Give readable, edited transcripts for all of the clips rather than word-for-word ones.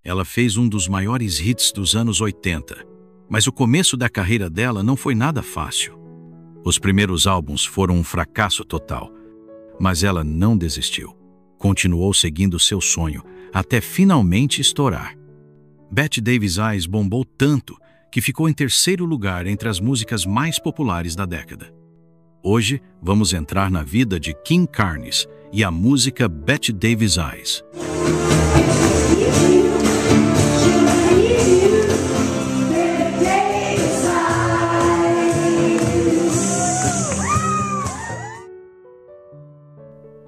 Ela fez um dos maiores hits dos anos 80, mas o começo da carreira dela não foi nada fácil. Os primeiros álbuns foram um fracasso total, mas ela não desistiu. Continuou seguindo seu sonho até finalmente estourar. Bette Davis Eyes bombou tanto que ficou em terceiro lugar entre as músicas mais populares da década. Hoje, vamos entrar na vida de King Carnes e a música Bette Davis Eyes.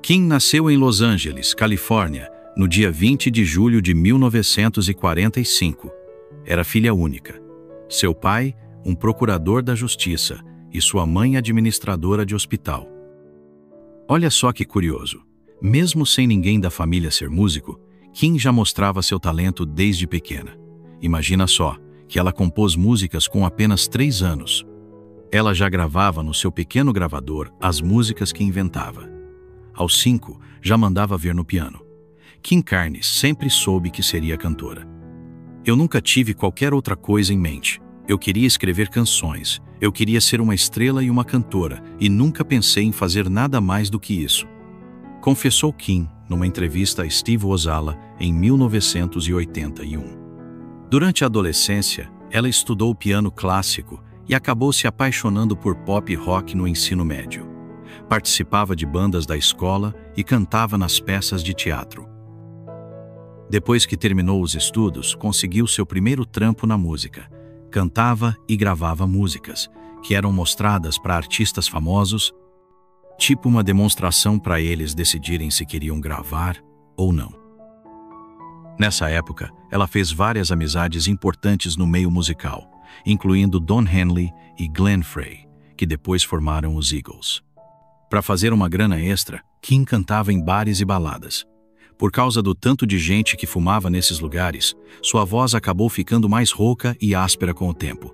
King nasceu em Los Angeles, Califórnia, no dia 20 de julho de 1945. Era filha única. Seu pai, um procurador da justiça, e sua mãe administradora de hospital. Olha só que curioso. Mesmo sem ninguém da família ser músico, King já mostrava seu talento desde pequena. Imagina só, que ela compôs músicas com apenas 3 anos. Ela já gravava no seu pequeno gravador as músicas que inventava. Aos 5, já mandava ver no piano. King Carnes sempre soube que seria cantora. Eu nunca tive qualquer outra coisa em mente. Eu queria escrever canções, eu queria ser uma estrela e uma cantora, e nunca pensei em fazer nada mais do que isso. Confessou King numa entrevista a Steve Ozala em 1981. Durante a adolescência, ela estudou piano clássico e acabou se apaixonando por pop rock no ensino médio. Participava de bandas da escola e cantava nas peças de teatro. Depois que terminou os estudos, conseguiu seu primeiro trampo na música. Cantava e gravava músicas, que eram mostradas para artistas famosos, tipo uma demonstração para eles decidirem se queriam gravar ou não. Nessa época, ela fez várias amizades importantes no meio musical, incluindo Don Henley e Glenn Frey, que depois formaram os Eagles. Para fazer uma grana extra, King cantava em bares e baladas. Por causa do tanto de gente que fumava nesses lugares, sua voz acabou ficando mais rouca e áspera com o tempo.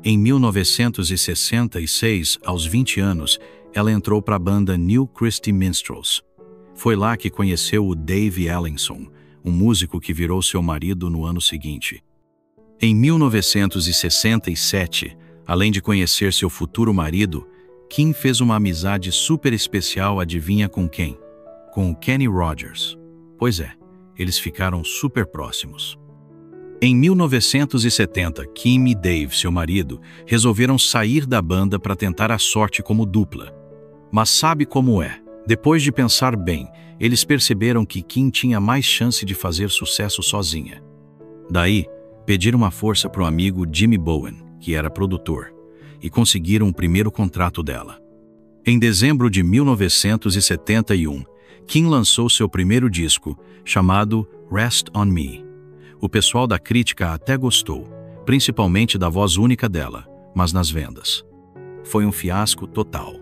Em 1966, aos 20 anos, ela entrou para a banda New Christy Minstrels. Foi lá que conheceu o Dave Ellenson, um músico que virou seu marido no ano seguinte. Em 1967, além de conhecer seu futuro marido, King fez uma amizade super especial, adivinha com quem? Com o Kenny Rogers. Pois é, eles ficaram super próximos. Em 1970, Kim e Dave, seu marido, resolveram sair da banda para tentar a sorte como dupla. Mas sabe como é? Depois de pensar bem, eles perceberam que Kim tinha mais chance de fazer sucesso sozinha. Daí, pediram uma força para o amigo Jimmy Bowen, que era produtor, e conseguiram o primeiro contrato dela. Em dezembro de 1971, King lançou seu primeiro disco, chamado Rest on Me. O pessoal da crítica até gostou, principalmente da voz única dela, mas nas vendas foi um fiasco total.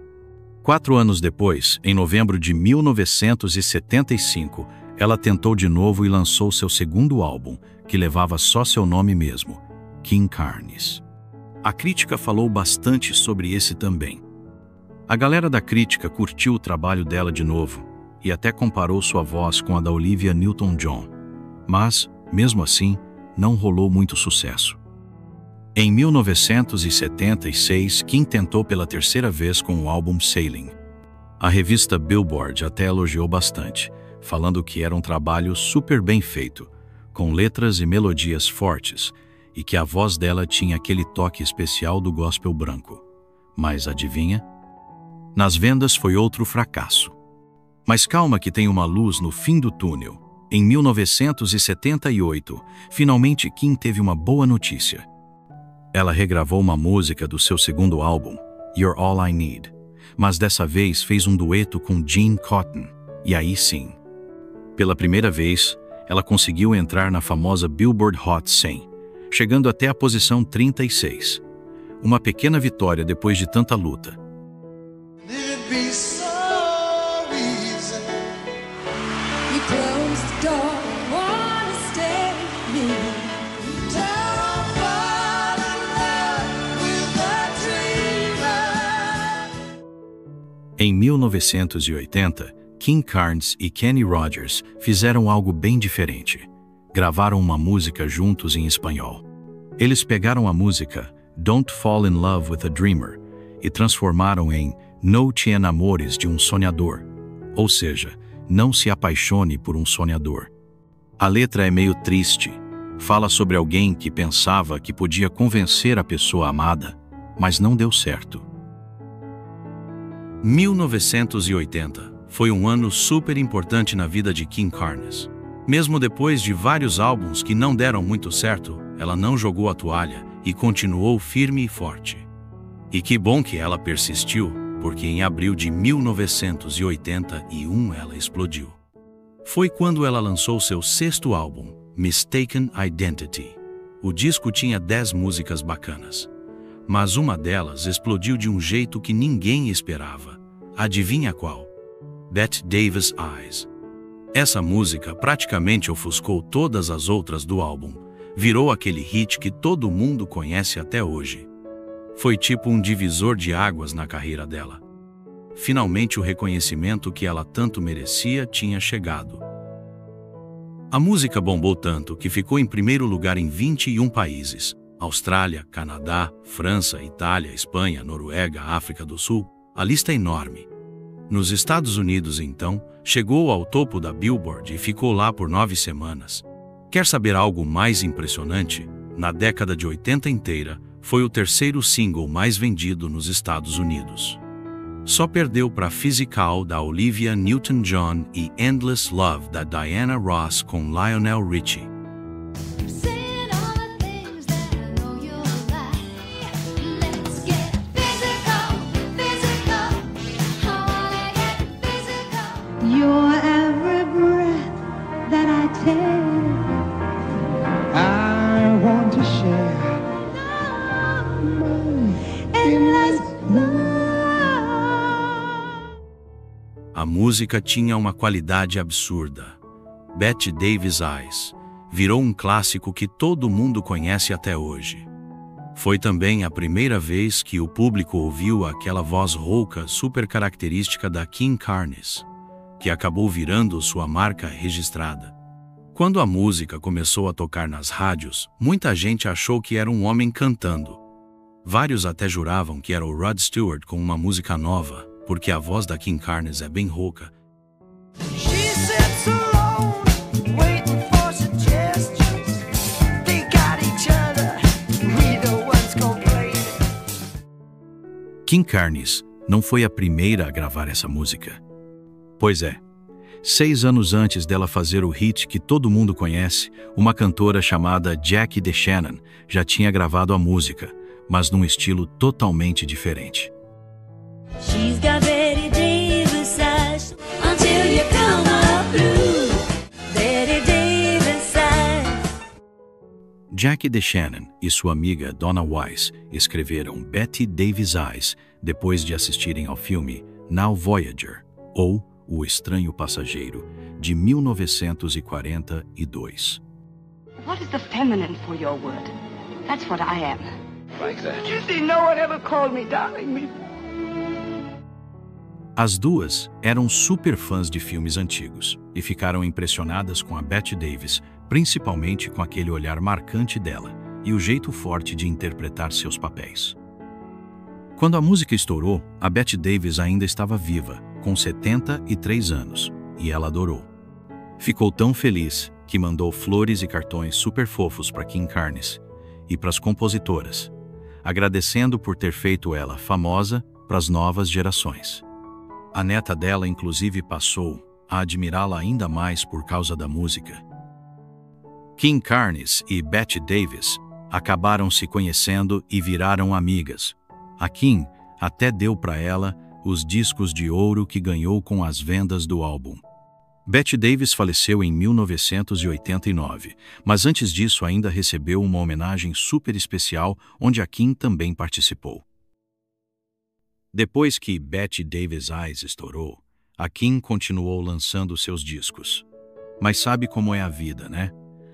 4 anos depois, em novembro de 1975, ela tentou de novo e lançou seu segundo álbum, que levava só seu nome mesmo, King Carnes. A crítica falou bastante sobre esse também. A galera da crítica curtiu o trabalho dela de novo e até comparou sua voz com a da Olivia Newton-John. Mas, mesmo assim, não rolou muito sucesso. Em 1976, King tentou pela terceira vez com o álbum Sailing. A revista Billboard até elogiou bastante, falando que era um trabalho super bem feito, com letras e melodias fortes, e que a voz dela tinha aquele toque especial do gospel branco. Mas adivinha? Nas vendas foi outro fracasso. Mas calma que tem uma luz no fim do túnel. Em 1978, finalmente King teve uma boa notícia. Ela regravou uma música do seu segundo álbum, You're All I Need, mas dessa vez fez um dueto com Gene Cotton, e aí sim. Pela primeira vez, ela conseguiu entrar na famosa Billboard Hot 100, chegando até a posição 36. Uma pequena vitória depois de tanta luta. Em 1980, King Carnes e Kenny Rogers fizeram algo bem diferente. gravaram uma música juntos em espanhol. Eles pegaram a música Don't Fall in Love with a Dreamer e transformaram em No te enamores de um sonhador, ou seja, não se apaixone por um sonhador. A letra é meio triste, fala sobre alguém que pensava que podia convencer a pessoa amada, mas não deu certo. 1980 foi um ano super importante na vida de Kim Carnes. Mesmo depois de vários álbuns que não deram muito certo, ela não jogou a toalha e continuou firme e forte. E que bom que ela persistiu, porque em abril de 1981 ela explodiu. Foi quando ela lançou seu sexto álbum, Mistaken Identity. O disco tinha 10 músicas bacanas, mas uma delas explodiu de um jeito que ninguém esperava. Adivinha qual? Bette Davis Eyes. Essa música praticamente ofuscou todas as outras do álbum, virou aquele hit que todo mundo conhece até hoje. Foi tipo um divisor de águas na carreira dela. Finalmente o reconhecimento que ela tanto merecia tinha chegado. A música bombou tanto que ficou em primeiro lugar em 21 países: Austrália, Canadá, França, Itália, Espanha, Noruega, África do Sul. A lista é enorme. Nos Estados Unidos, então, chegou ao topo da Billboard e ficou lá por 9 semanas. Quer saber algo mais impressionante? Na década de 80 inteira, foi o terceiro single mais vendido nos Estados Unidos. Só perdeu para Physical, da Olivia Newton-John, e Endless Love, da Diana Ross com Lionel Richie. Your every breath that I take, I want to share. Endless love. A música tinha uma qualidade absurda. Bette Davis Eyes virou um clássico que todo mundo conhece até hoje. Foi também a primeira vez que o público ouviu aquela voz rouca super característica da Kim Carnes, que acabou virando sua marca registrada. Quando a música começou a tocar nas rádios, muita gente achou que era um homem cantando. Vários até juravam que era o Rod Stewart com uma música nova, porque a voz da Kim Carnes é bem rouca. Kim Carnes não foi a primeira a gravar essa música. Pois é, 6 anos antes dela fazer o hit que todo mundo conhece, uma cantora chamada Jackie DeShannon já tinha gravado a música, mas num estilo totalmente diferente. She's got Bette Davis eyes until you come up through. Bette Davis eyes. Jackie DeShannon e sua amiga Donna Weiss escreveram Bette Davis Eyes depois de assistirem ao filme Now Voyager, ou O Estranho Passageiro, de 1942. What is the feminine for your word? That's what I am. Like that. You see, no one ever called me darling before. As duas eram super fãs de filmes antigos e ficaram impressionadas com a Bette Davis, principalmente com aquele olhar marcante dela e o jeito forte de interpretar seus papéis. Quando a música estourou, a Bette Davis ainda estava viva, com 73 anos, e ela adorou. Ficou tão feliz que mandou flores e cartões super fofos para Kim Carnes e para as compositoras, agradecendo por ter feito ela famosa para as novas gerações. A neta dela, inclusive, passou a admirá-la ainda mais por causa da música. Kim Carnes e Bette Davis acabaram se conhecendo e viraram amigas. A Kim até deu para ela os discos de ouro que ganhou com as vendas do álbum. Bette Davis faleceu em 1989, mas antes disso ainda recebeu uma homenagem super especial onde a Kim também participou. Depois que Bette Davis Eyes estourou, a Kim continuou lançando seus discos. Mas sabe como é a vida, né?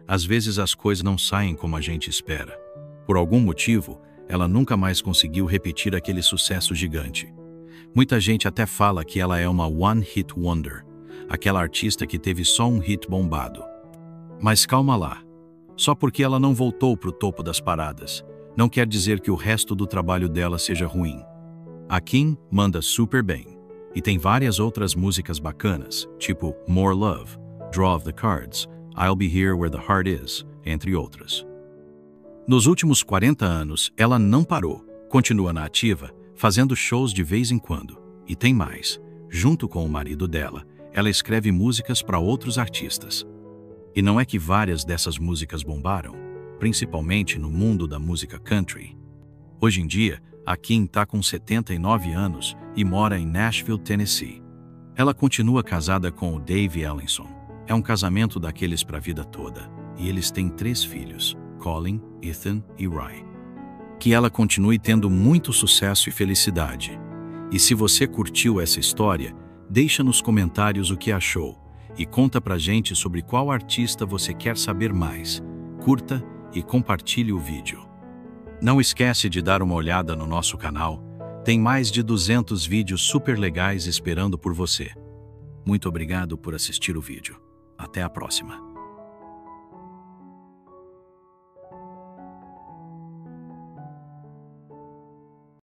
Às vezes as coisas não saem como a gente espera. Por algum motivo, ela nunca mais conseguiu repetir aquele sucesso gigante. Muita gente até fala que ela é uma one-hit wonder, aquela artista que teve só um hit bombado. Mas calma lá. Só porque ela não voltou para o topo das paradas, não quer dizer que o resto do trabalho dela seja ruim. A Kim manda super bem. E tem várias outras músicas bacanas, tipo More Love, Draw of the Cards, I'll Be Here Where the Heart Is, entre outras. Nos últimos 40 anos, ela não parou, continua na ativa, fazendo shows de vez em quando. E tem mais. Junto com o marido dela, ela escreve músicas para outros artistas. E não é que várias dessas músicas bombaram, principalmente no mundo da música country. Hoje em dia, a Kim está com 79 anos e mora em Nashville, Tennessee. Ela continua casada com o Dave Ellingson. É um casamento daqueles para a vida toda. E eles têm 3 filhos, Colin, Ethan e Rye. Que ela continue tendo muito sucesso e felicidade. E se você curtiu essa história, deixa nos comentários o que achou e conta pra gente sobre qual artista você quer saber mais. Curta e compartilhe o vídeo. Não esquece de dar uma olhada no nosso canal. Tem mais de 200 vídeos super legais esperando por você. Muito obrigado por assistir o vídeo. Até a próxima.